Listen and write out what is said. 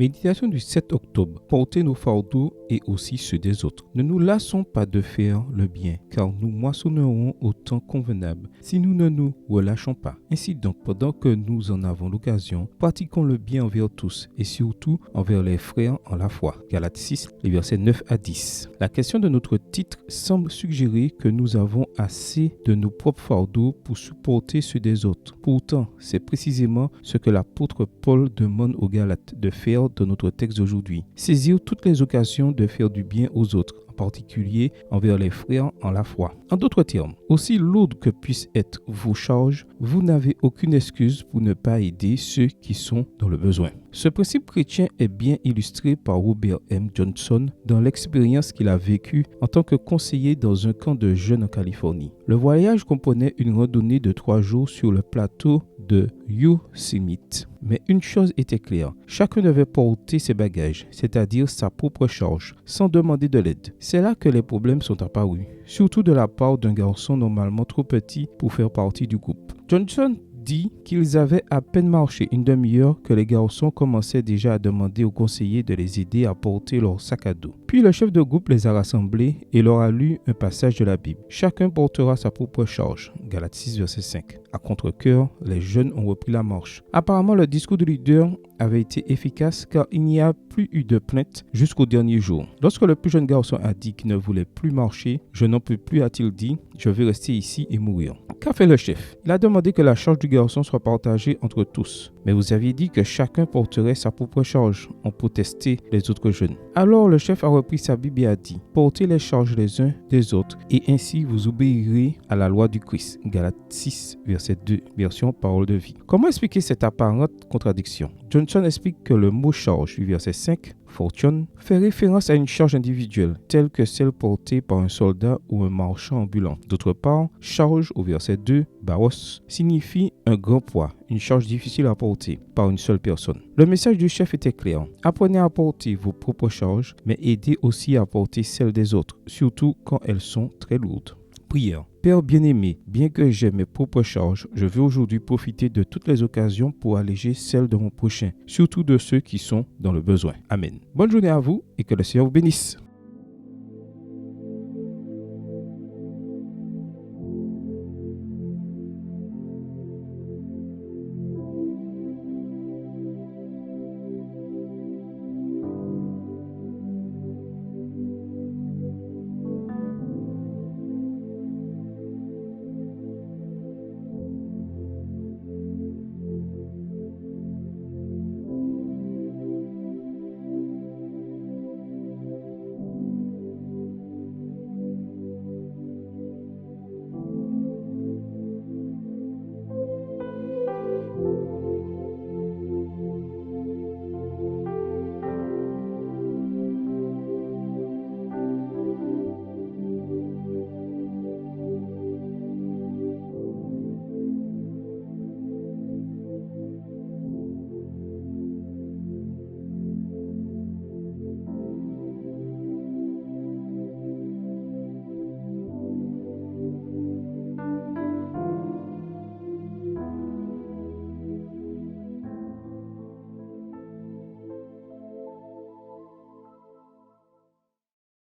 Méditation du 7 octobre. Portez nos fardeaux et aussi ceux des autres. Ne nous lassons pas de faire le bien, car nous moissonnerons au temps convenable si nous ne nous relâchons pas. Ainsi donc, pendant que nous en avons l'occasion, pratiquons le bien envers tous et surtout envers les frères en la foi. Galates 6, les versets 9 à 10. La question de notre titre semble suggérer que nous avons assez de nos propres fardeaux pour supporter ceux des autres. Pourtant, c'est précisément ce que l'apôtre Paul demande aux Galates de faire dans notre texte d'aujourd'hui. Saisir toutes les occasions de faire du bien aux autres, en particulier envers les frères en la foi. En d'autres termes, aussi lourdes que puissent être vos charges, vous n'avez aucune excuse pour ne pas aider ceux qui sont dans le besoin. Ce principe chrétien est bien illustré par Robert M. Johnson dans l'expérience qu'il a vécue en tant que conseiller dans un camp de jeunes en Californie. Le voyage comprenait une randonnée de 3 jours sur le plateau de Yosemite. Mais une chose était claire, chacun devait porter ses bagages, c'est-à-dire sa propre charge, sans demander de l'aide. C'est là que les problèmes sont apparus, surtout de la part d'un garçon normalement trop petit pour faire partie du groupe. Johnson dit qu'ils avaient à peine marché une demi-heure que les garçons commençaient déjà à demander aux conseillers de les aider à porter leur sac à dos. Puis le chef de groupe les a rassemblés et leur a lu un passage de la Bible. Chacun portera sa propre charge. Galates 6, verset 5. À contre-cœur, les jeunes ont repris la marche. Apparemment, le discours du leader avait été efficace car il n'y a plus eu de plainte jusqu'au dernier jour. Lorsque le plus jeune garçon a dit qu'il ne voulait plus marcher, « Je n'en peux plus », a-t-il dit, « Je vais rester ici et mourir ». Qu'a fait le chef? Il a demandé que la charge du garçon soit partagée entre tous. Mais vous aviez dit que chacun porterait sa propre charge, ont protesté les autres jeunes. Alors le chef a repris sa Bible et a dit, « Portez les charges les uns des autres, et ainsi vous obéirez à la loi du Christ. » Galates 6, verset 2, version Parole de vie. Comment expliquer cette apparente contradiction? Johnson explique que le mot charge du verset 5, fortune, fait référence à une charge individuelle, telle que celle portée par un soldat ou un marchand ambulant. D'autre part, charge au verset 2, baros, signifie un grand poids, une charge difficile à porter par une seule personne. Le message du chef était clair. Apprenez à porter vos propres charges, mais aidez aussi à porter celles des autres, surtout quand elles sont très lourdes. Prière. Père bien-aimé, bien que j'aie mes propres charges, je veux aujourd'hui profiter de toutes les occasions pour alléger celles de mon prochain, surtout de ceux qui sont dans le besoin. Amen. Bonne journée à vous et que le Seigneur vous bénisse.